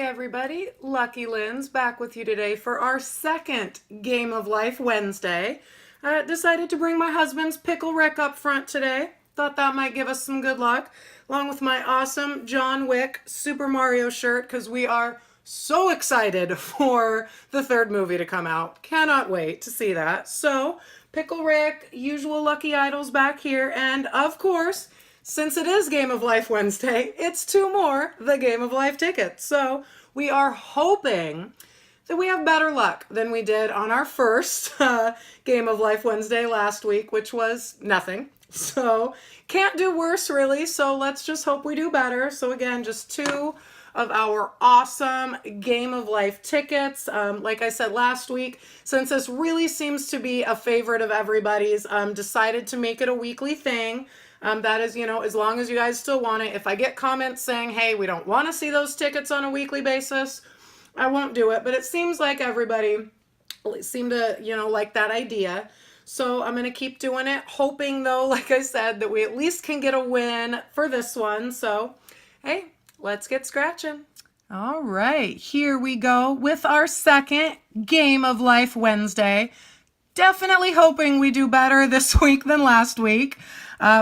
everybody, Lucky Linz back with you today for our second Game of Life Wednesday. Decided to bring my husband's Pickle Rick up front today. Thought that might give us some good luck, along with my awesome John Wick Super Mario shirt, because we are so excited for the third movie to come out. Cannot wait to see that. So, Pickle Rick, usual Lucky Idols back here, and of course, since it is Game of Life Wednesday, it's two more the Game of Life tickets. So we are hoping that we have better luck than we did on our first Game of Life Wednesday last week, which was nothing. So can't do worse really. So let's just hope we do better. So again, just two of our awesome Game of Life tickets. Like I said last week, since this really seems to be a favorite of everybody's, decided to make it a weekly thing. That is, as long as you guys still want it. If I get comments saying, hey, we don't want to see those tickets on a weekly basis, I won't do it. But it seems like everybody seemed to, like that idea. So I'm going to keep doing it, hoping, though, like I said, that we at least can get a win for this one. So, hey, let's get scratching. All right, here we go with our second Game of Life Wednesday. Definitely hoping we do better this week than last week.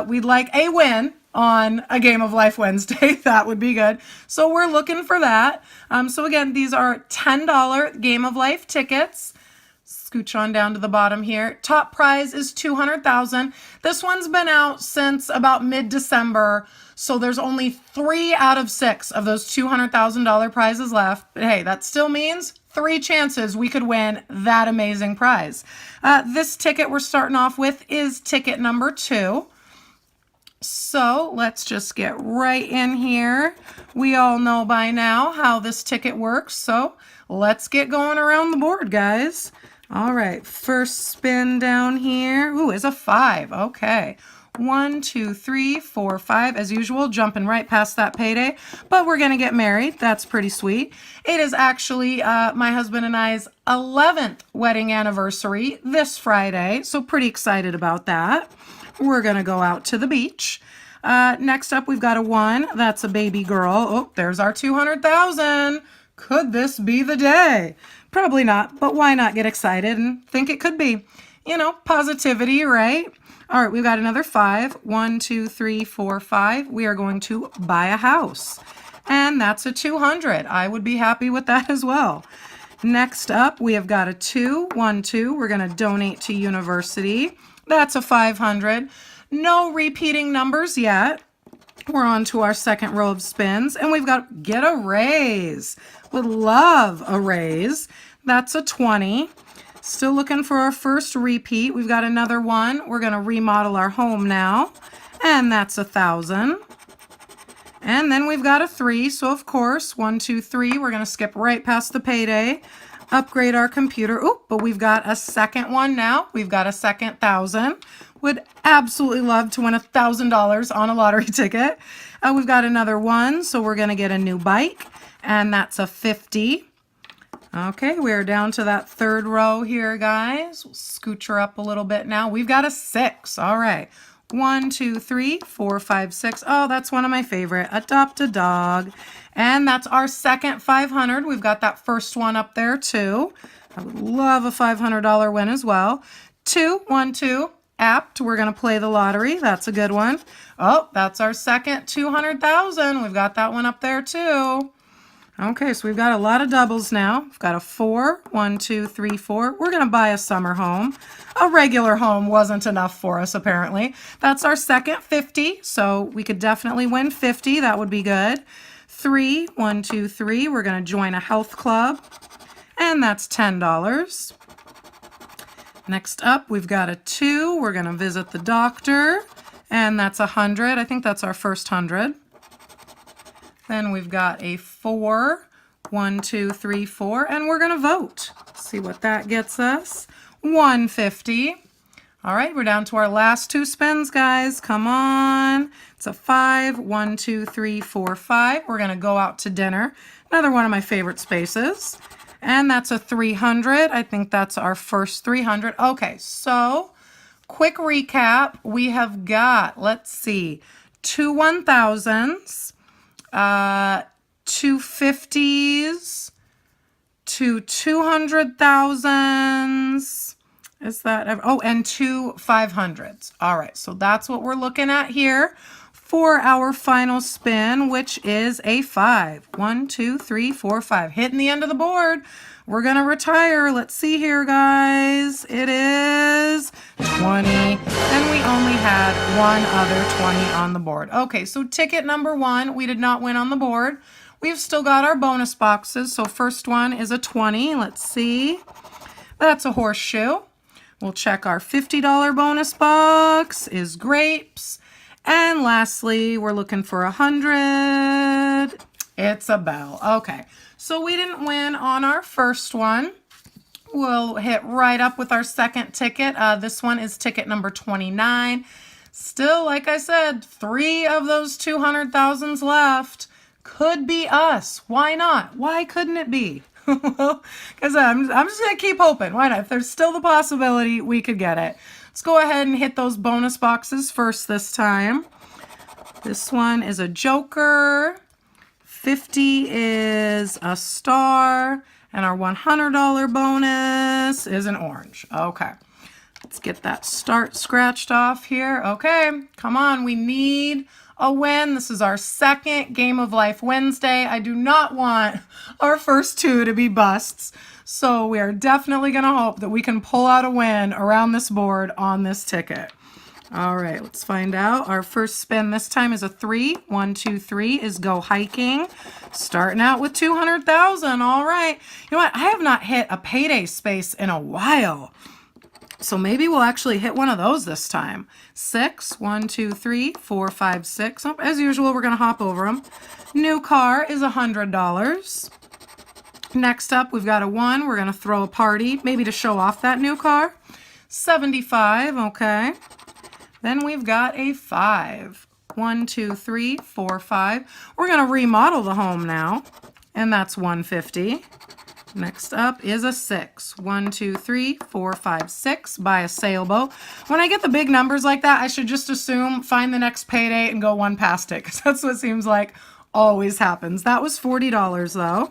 We'd like a win on a Game of Life Wednesday. That would be good. So we're looking for that. So again, these are $10 Game of Life tickets. Scooch on down to the bottom here. Top prize is $200,000. This one's been out since about mid-December, so there's only 3 out of 6 of those $200,000 prizes left. But hey, that still means 3 chances we could win that amazing prize. This ticket we're starting off with is ticket number 2. So let's just get right in here. We all know by now how this ticket works, so let's get going around the board, guys. All right, first spin down here. Ooh, is a 5. Okay. 1, 2, 3, 4, 5. As usual, jumping right past that payday. But we're going to get married. That's pretty sweet. It is actually my husband and I's 11th wedding anniversary this Friday. So pretty excited about that. We're going to go out to the beach. Next up, we've got a 1. That's a baby girl. Oh, there's our 200,000. Could this be the day? Probably not, but why not get excited and think it could be? Positivity, right? All right, we've got another 5. 1, 2, 3, 4, 5. We are going to buy a house. And that's a 200. I would be happy with that as well. Next up, we have got a 2. 1, 2. We're going to donate to university. That's a 500. No repeating numbers yet. We're on to our second row of spins, and we've got get a raise. Would love a raise. That's a 20. Still looking for our first repeat. We've got another 1. We're going to remodel our home now, and that's 1,000. And then we've got a 3. So of course, 1, 2, 3. We're going to skip right past the payday. Upgrade our computer. Oh, but we've got a second one now. We've got a second 1,000. Would absolutely love to win $1,000 on a lottery ticket. We've got another 1, so we're going to get a new bike, and that's a 50. Okay, we're down to that third row here, guys. We'll scooch her up a little bit now. We've got a 6. All right. 1, 2, 3, 4, 5, 6. Oh, that's one of my favorite. Adopt a dog. And that's our second 500. We've got that first one up there, too. I would love a $500 win as well. 2, 1, 2. Apt. We're going to play the lottery. That's a good one. Oh, that's our second 200,000. We've got that one up there, too. Okay, so we've got a lot of doubles now. We've got a 4. 1, 2, 3, 4. We're going to buy a summer home. A regular home wasn't enough for us, apparently. That's our second 50, so we could definitely win 50. That would be good. 3. 1, 2, 3. We're going to join a health club, and that's $10. Next up, we've got a 2. We're going to visit the doctor, and that's 100. I think that's our first 100. Then we've got a 4. 1, 2, 3, 4, and we're going to vote. See what that gets us. 150. All right, we're down to our last 2 spins, guys. Come on. It's a 5. 1, 2, 3, 4, 5. We're going to go out to dinner. Another one of my favorite spaces. And that's a 300. I think that's our first 300. Okay, so quick recap. We have got, let's see, 2 1000s, two 50s, two 200,000s. Is that, oh, and two 500s. All right, so that's what we're looking at here for our final spin, which is a 5. 1, 2, 3, 4, 5. Hitting the end of the board. We're going to retire. Let's see here, guys. It is 20. And we only had one other 20 on the board. Okay, so ticket number 1, we did not win on the board. We've still got our bonus boxes. So first one is a 20. Let's see. That's a horseshoe. We'll check our $50 bonus box is grapes. And lastly, we're looking for 100. It's a bell. Okay, so we didn't win on our first one. We'll hit right up with our second ticket. This one is ticket number 29. Still, like I said, 3 of those 200,000s left. Could be us. Why not? Why couldn't it be? Well, because I'm just going to keep hoping. Why not? If there's still the possibility, we could get it. Let's go ahead and hit those bonus boxes first this time. This one is a joker. 50 is a star. And our $100 bonus is an orange. Okay. Let's get that start scratched off here. Okay. Come on. We need a win. This is our second Game of Life Wednesday. I do not want our first 2 to be busts. So we are definitely going to hope that we can pull out a win around this board on this ticket. All right, let's find out. Our first spin this time is a 3. 1, 2, 3 is go hiking. Starting out with 200,000. All right. You know what? I have not hit a payday space in a while. So maybe we'll actually hit one of those this time. 6, 1, 2, 3, 4, 5, 6. Oh, as usual, we're going to hop over them. New car is $100. Next up, we've got a 1. We're going to throw a party, maybe to show off that new car. 75, okay. Then we've got a 5. 1, 2, 3, 4, 5. We're going to remodel the home now, and that's 150. Next up is a 6. 1, 2, 3, 4, 5, 6. Buy a sailboat. When I get the big numbers like that, I should just assume find the next payday and go one past it, because that's what seems like always happens. That was $40 though.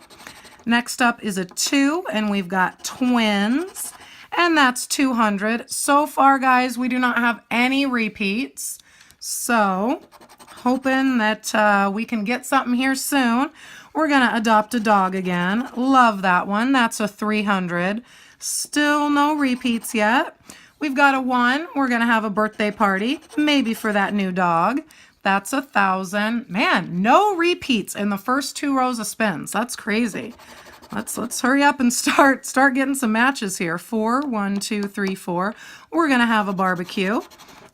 Next up is a 2, and we've got twins, and that's 200. So far, guys, we do not have any repeats. So, hoping that we can get something here soon. We're going to adopt a dog again. Love that one. That's a 300. Still no repeats yet. We've got a 1. We're going to have a birthday party, maybe for that new dog. That's 1,000. Man, no repeats in the first 2 rows of spins. That's crazy. Let's hurry up and start getting some matches here. 4, 1, 2, 3, 4. We're going to have a barbecue.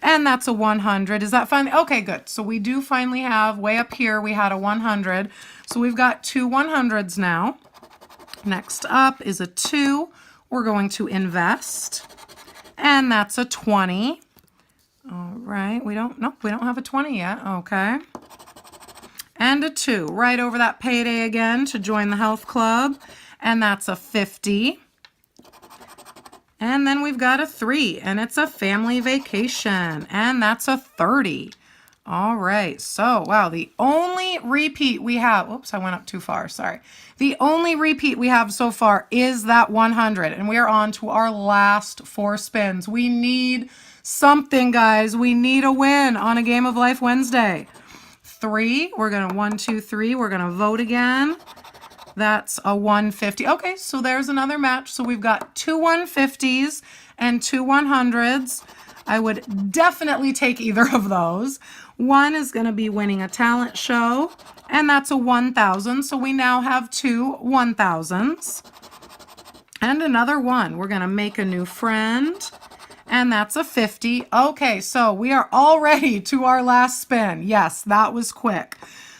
And that's a 100. Is that finally? Okay, good. So we do finally have, way up here, we had a 100. So we've got 2 100s now. Next up is a 2. We're going to invest. And that's a 20. All right. We don't have a 20 yet. Okay. And a 2. Right over that payday again to join the health club. And that's a 50. And then we've got a 3, and it's a family vacation, and that's a 30. All right, so, wow, the only repeat we have, oops, I went up too far, sorry. The only repeat we have so far is that 100, and we are on to our last 4 spins. We need something, guys. We need a win on a Game of Life Wednesday. 3, we're going to 1, 2, 3, we're going to vote again. That's a 150. Okay, so there's another match. So we've got 2 150s and 2 100s. I would definitely take either of those. 1 is going to be winning a talent show, and that's a 1,000. So we now have 2 1,000s. And another 1. We're going to make a new friend, and that's a 50. Okay, so we are already to our last spin. Yes, that was quick.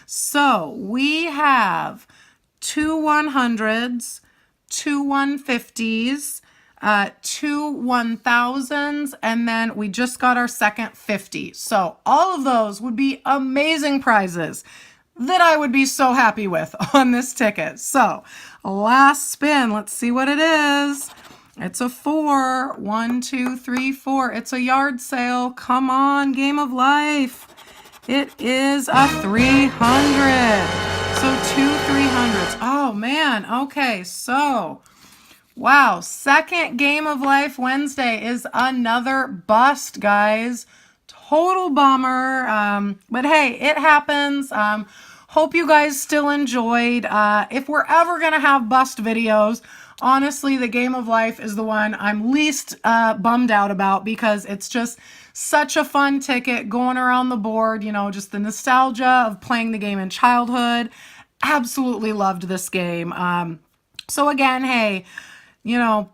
So we have 2 100s, 2 150s, 2 1,000s, and then we just got our second 50. So all of those would be amazing prizes that I would be so happy with on this ticket. So last spin, let's see what it is. It's a 4. 1, 2, 3, 4. It's a yard sale. Come on, Game of Life. It is a 300. So 2 300s. Oh man. Okay, so wow, second game of life Wednesday is another bust, guys. Total bummer. But hey, it happens. Hope you guys still enjoyed. If we're ever gonna have bust videos, honestly, the game of life is the one I'm least bummed out about, because it's just such a fun ticket going around the board. You know, just the nostalgia of playing the game in childhood. Absolutely loved this game. So again, hey, you know,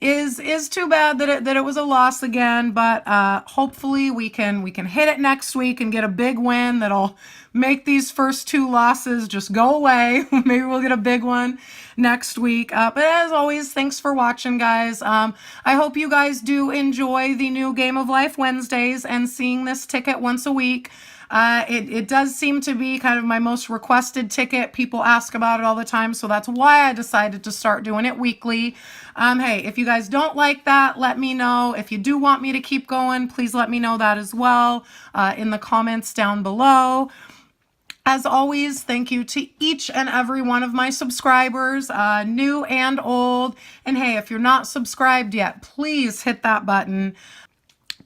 is too bad that it was a loss again, but hopefully we can hit it next week and get a big win that'll make these first two losses just go away. Maybe we'll get a big one next week. But as always, thanks for watching, guys. I hope you guys do enjoy the new Game of Life Wednesdays and seeing this ticket once a week. It does seem to be kind of my most requested ticket. People ask about it all the time, so that's why I decided to start doing it weekly. Hey, if you guys don't like that, let me know. If you do want me to keep going, please let me know that as well in the comments down below. As always, thank you to each and every one of my subscribers, new and old. And hey, if you're not subscribed yet, please hit that button.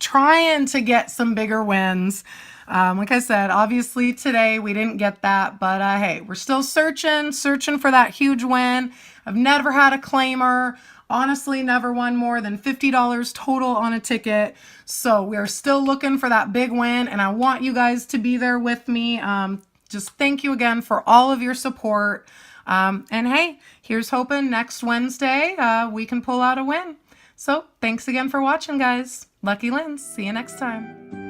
Trying to get some bigger wins. Like I said, obviously today we didn't get that, but hey, we're still searching for that huge win. I've never had a claimer. Honestly, never won more than $50 total on a ticket. So we're still looking for that big win, and I want you guys to be there with me. Just thank you again for all of your support. And hey, here's hoping next Wednesday we can pull out a win. So thanks again for watching, guys. Lucky Linz. See you next time.